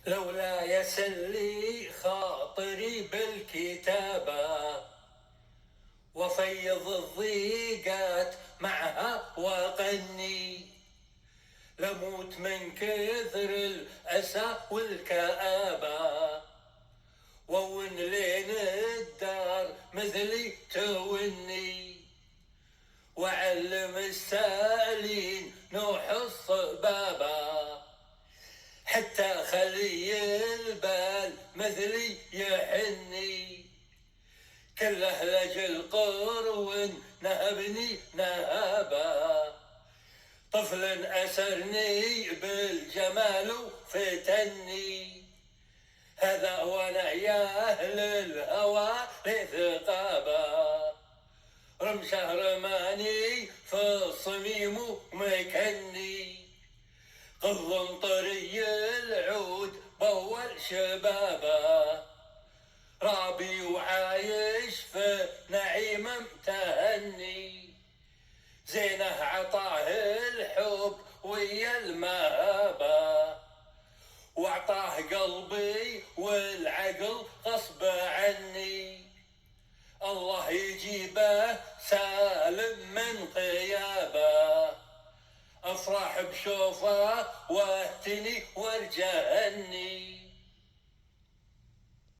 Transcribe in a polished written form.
لولا يسلي خاطري بالكتابة وفيض الضيقات معها وقني، لموت من كثر الأسى والكآبة، وون لين الدار مثلي توني، وعلم السالين نوح الصبابة، حتى خلي البال مثلي يحني، كل أهلج القرون نهبني نهابا، طفل أسرني بالجمال وفتني، هذا وانا يا أهل الهوى لثقابا، رمشه رماني في الصميم ومكني، قض طري العود بول شبابا، رابي وعايش في نعيم متهني، زينه عطاه الحب ويا المهابة، واعطاه قلبي والعقل غصب عني، الله يجيبه سالم من غيابه، افرح بشوفه واهتني وارجعني.